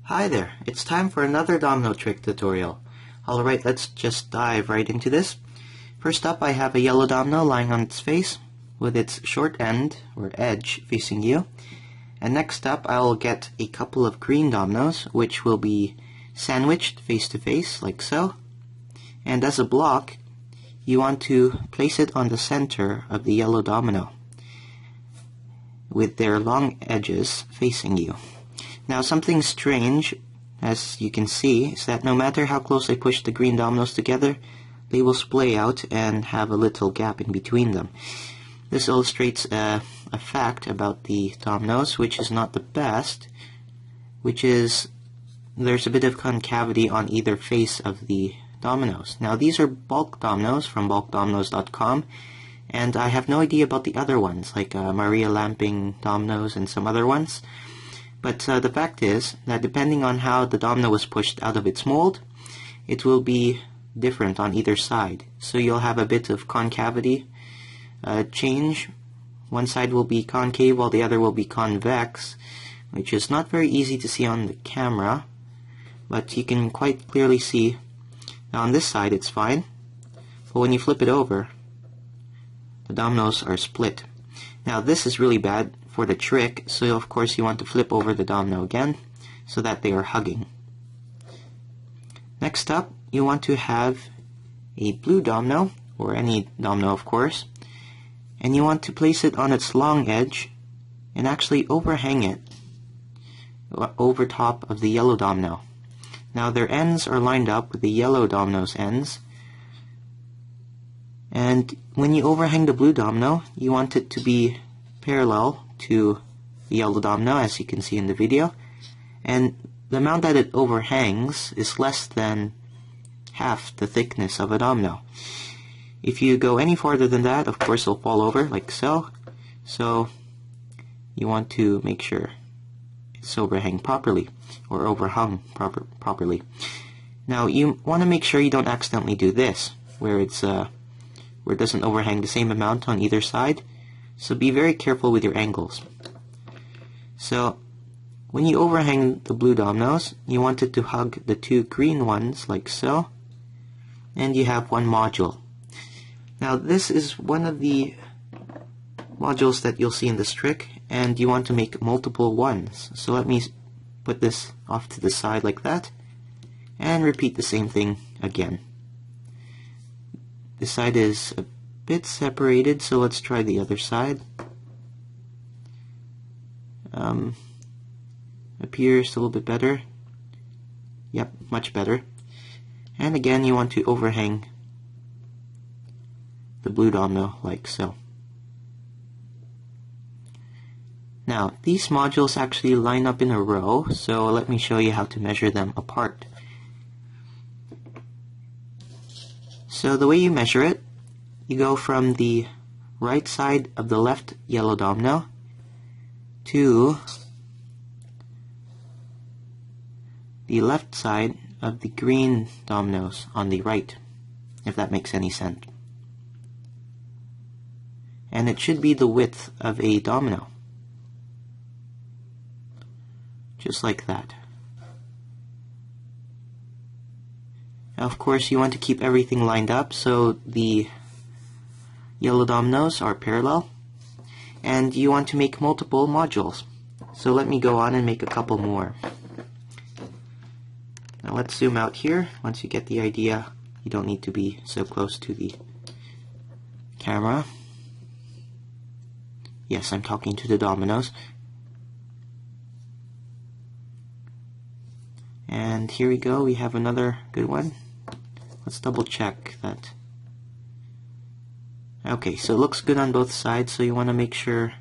Hi there, it's time for another domino trick tutorial. Alright, let's just dive right into this. First up, I have a yellow domino lying on its face with its short end or edge facing you. And next up, I'll get a couple of green dominoes which will be sandwiched face to face like so. And as a block, you want to place it on the center of the yellow domino with their long edges facing you. Now something strange, as you can see, is that no matter how close I push the green dominoes together, they will splay out and have a little gap in between them. This illustrates a fact about the dominoes, which is not the best, which is there's a bit of concavity on either face of the dominoes. Now these are bulk dominoes from bulkdominoes.com, and I have no idea about the other ones, like Maria Lamping dominoes and some other ones. But the fact is that depending on how the domino was pushed out of its mold, it will be different on either side. So you'll have a bit of concavity change. One side will be concave while the other will be convex, which is not very easy to see on the camera, but you can quite clearly see. Now on this side it's fine, but when you flip it over, the dominoes are split. Now this is really bad for the trick, so of course you want to flip over the domino again so that they are hugging. Next up, you want to have a blue domino, or any domino of course, and you want to place it on its long edge and actually overhang it over top of the yellow domino. Now their ends are lined up with the yellow domino's ends, and when you overhang the blue domino, you want it to be parallel to the yellow domino, as you can see in the video, and the amount that it overhangs is less than half the thickness of a domino. If you go any farther than that, of course it'll fall over like so. So you want to make sure it's overhang properly, or overhung properly. Now you want to make sure you don't accidentally do this, where it doesn't overhang the same amount on either side. So be very careful with your angles. So when you overhang the blue dominoes, you want it to hug the two green ones like so, and you have one module. Now this is one of the modules that you'll see in this trick, and you want to make multiple ones. So let me put this off to the side like that, and repeat the same thing again. This side is a bit separated, so let's try the other side. Up here is a little bit better. Yep, much better. And again, you want to overhang the blue domino like so. Now, these modules actually line up in a row, so let me show you how to measure them apart. So the way you measure it, you go from the right side of the left yellow domino to the left side of the green dominoes on the right, if that makes any sense. And it should be the width of a domino, just like that. Now, of course, you want to keep everything lined up so the yellow dominoes are parallel, and you want to make multiple modules. So let me go on and make a couple more. Now let's zoom out here. Once you get the idea, you don't need to be so close to the camera. Yes, I'm talking to the dominoes. And here we go, we have another good one. Let's double check that. Okay, so it looks good on both sides, so you want to make sure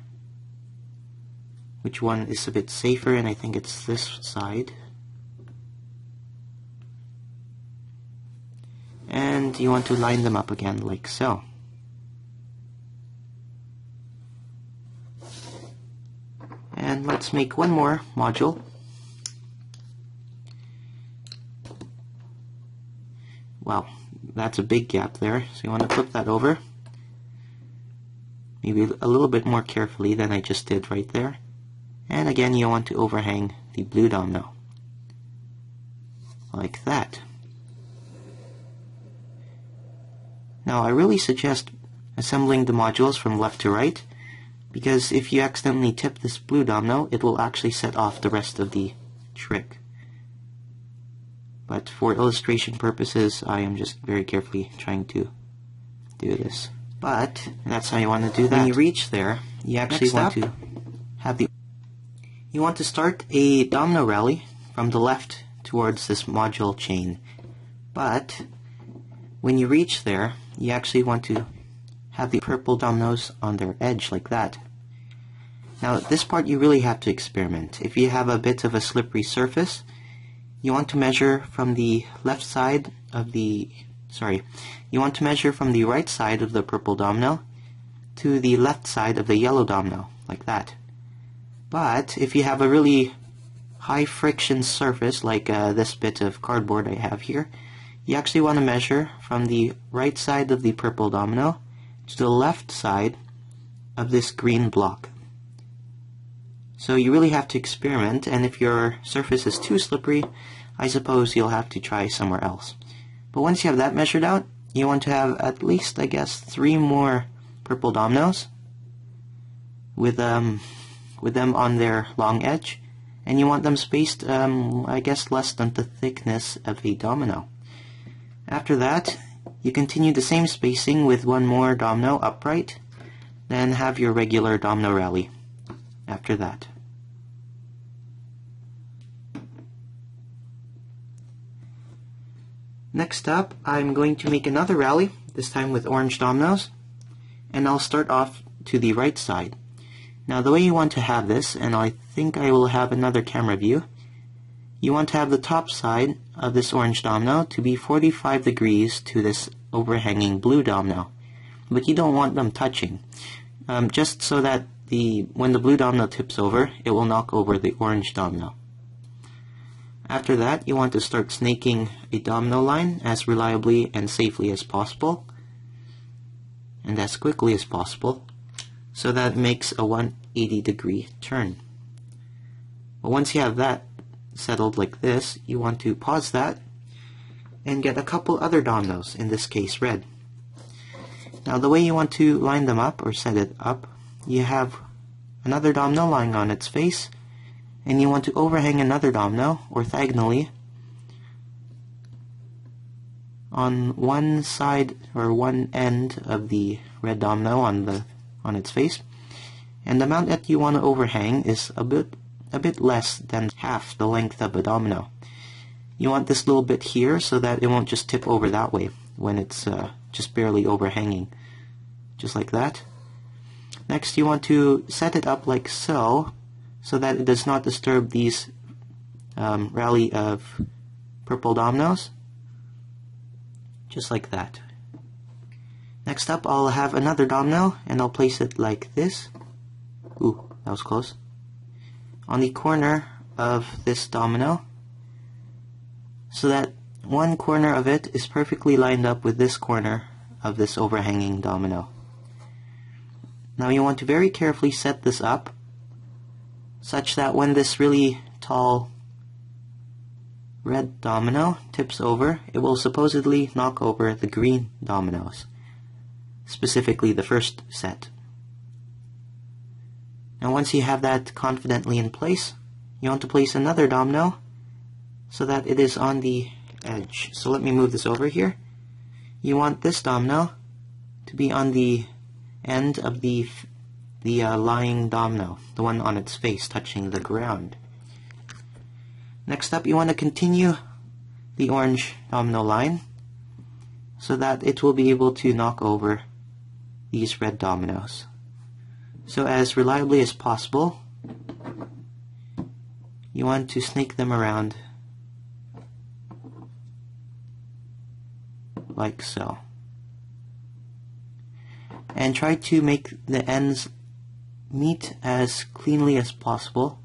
which one is a bit safer, and I think it's this side. And you want to line them up again like so. And let's make one more module. Wow, that's a big gap there, so you want to flip that over. Maybe a little bit more carefully than I just did right there. And again, you want to overhang the blue domino. like that. Now I really suggest assembling the modules from left to right, because if you accidentally tip this blue domino, it will actually set off the rest of the trick. But for illustration purposes, I am just very carefully trying to do this. But that's how you want to do that. When you reach there, you actually want to have you want to start a domino rally from the left towards this module chain. But when you reach there, you actually want to have the purple dominoes on their edge like that. Now this part you really have to experiment. If you have a bit of a slippery surface, you want to measure from the left side of the you want to measure from the right side of the purple domino to the left side of the yellow domino, like that. But if you have a really high friction surface, like this bit of cardboard I have here, you actually want to measure from the right side of the purple domino to the left side of this green block. So you really have to experiment, and if your surface is too slippery, I suppose you'll have to try somewhere else. But once you have that measured out, you want to have at least, I guess, 3 more purple dominoes with them on their long edge, and you want them spaced, I guess, less than the thickness of a domino. After that, you continue the same spacing with 1 more domino upright, then have your regular domino rally after that. Next up, I'm going to make another rally, this time with orange dominoes, and I'll start off to the right side. Now the way you want to have this, and I think I will have another camera view, you want to have the top side of this orange domino to be 45 degrees to this overhanging blue domino, but you don't want them touching, just so that when the blue domino tips over, it will knock over the orange domino. After that, you want to start snaking a domino line as reliably and safely as possible, and as quickly as possible, so that it makes a 180-degree turn. But once you have that settled like this, you want to pause that and get a couple other dominoes, in this case red. Now the way you want to line them up or set it up, you have another domino lying on its face, and you want to overhang another domino orthogonally on one side or one end of the red domino on its face, and the amount that you want to overhang is a bit less than half the length of a domino. You want this little bit here so that it won't just tip over that way when it's just barely overhanging, just like that. Next, you want to set it up like so that it does not disturb these rally of purple dominoes, just like that. Next up, I'll have another domino, and I'll place it like this. Ooh, that was close. On the corner of this domino, so that one corner of it is perfectly lined up with this corner of this overhanging domino. Now you want to very carefully set this up such that when this really tall red domino tips over, it will supposedly knock over the green dominoes, specifically the first set. Now once you have that confidently in place, you want to place another domino so that it is on the edge. So let me move this over here. You want this domino to be on the end of the lying domino, the one on its face touching the ground. Next up, you want to continue the orange domino line so that it will be able to knock over these red dominoes. So as reliably as possible, you want to snake them around like so. And try to make the ends meet as cleanly as possible.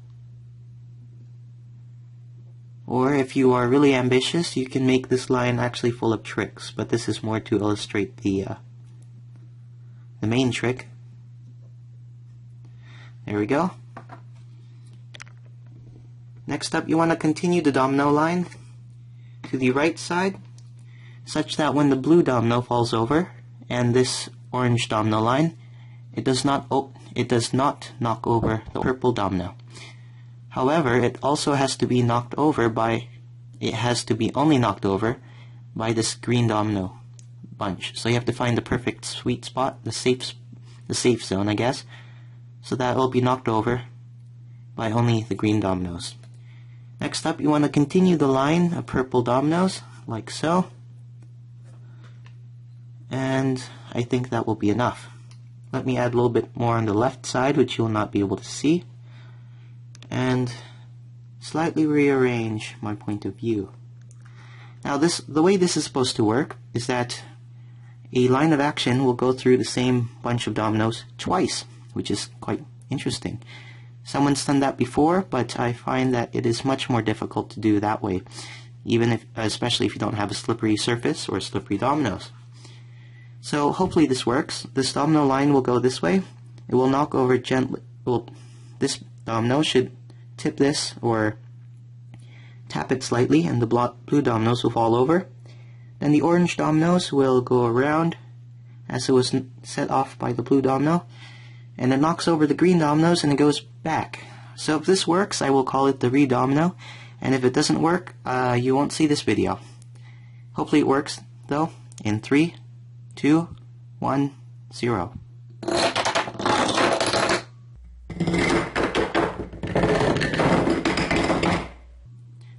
Or if you are really ambitious, you can make this line actually full of tricks, but this is more to illustrate the main trick. There we go. Next up, you want to continue the domino line to the right side, such that when the blue domino falls over and this orange domino line, it does not knock over the purple domino. However, it also has to be knocked over by this green domino bunch. So you have to find the perfect sweet spot, the safe zone, I guess, so that it will be knocked over by only the green dominoes. Next up, you want to continue the line of purple dominoes, like so. And I think that will be enough. Let me add a little bit more on the left side, which you'll not be able to see, and slightly rearrange my point of view. Now the way this is supposed to work is that a line of action will go through the same bunch of dominoes twice, which is quite interesting. Someone's done that before, but I find that it is much more difficult to do that way, especially if you don't have a slippery surface or slippery dominoes. So hopefully this works. This domino line will go this way. It will knock over gently. This domino should tip this or tap it slightly, and the blue dominoes will fall over. Then the orange dominoes will go around as it was set off by the blue domino, and it knocks over the green dominoes and it goes back. So if this works, I will call it the Redomino, and if it doesn't work, you won't see this video. Hopefully it works though. In 3, 2, 1, 0.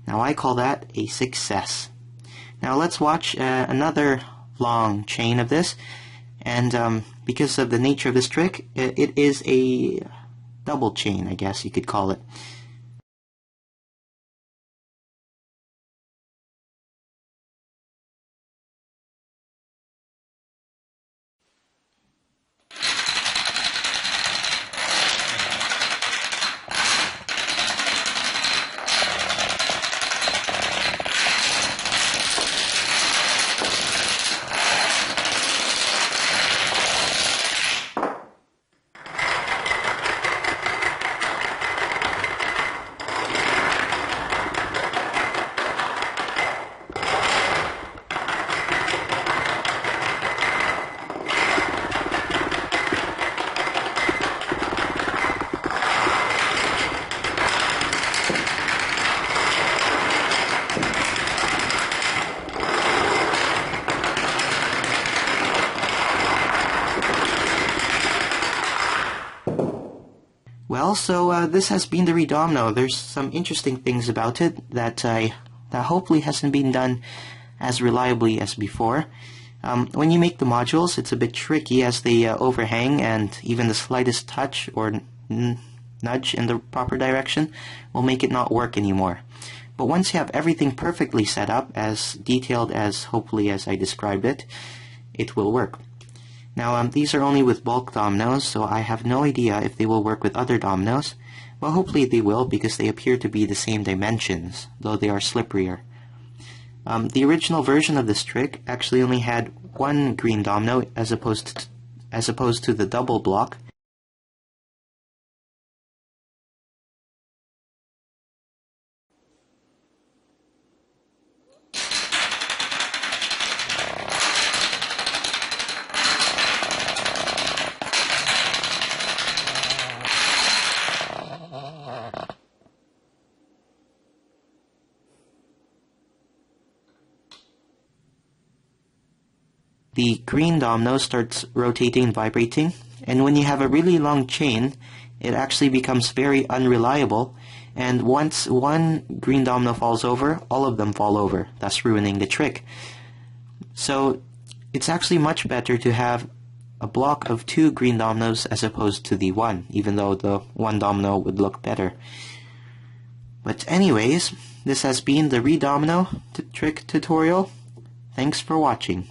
Now I call that a success. Now let's watch another long chain of this, and because of the nature of this trick, it is a double chain, I guess you could call it. Well, so this has been the Redomino. There's some interesting things about it that hopefully hasn't been done as reliably as before. When you make the modules, it's a bit tricky as they overhang, and even the slightest touch or nudge in the proper direction will make it not work anymore. But once you have everything perfectly set up, as detailed as hopefully as I described it, it will work. Now, these are only with bulk dominoes, so I have no idea if they will work with other dominoes. Well, hopefully they will, because they appear to be the same dimensions, though they are slipperier. The original version of this trick actually only had one green domino as opposed to the double block. The green domino starts rotating and vibrating, and when you have a really long chain, it actually becomes very unreliable, and once one green domino falls over, all of them fall over, thus ruining the trick. So it's actually much better to have a block of 2 green dominoes as opposed to the 1, even though the 1 domino would look better. But anyways, this has been the Redomino trick tutorial. Thanks for watching.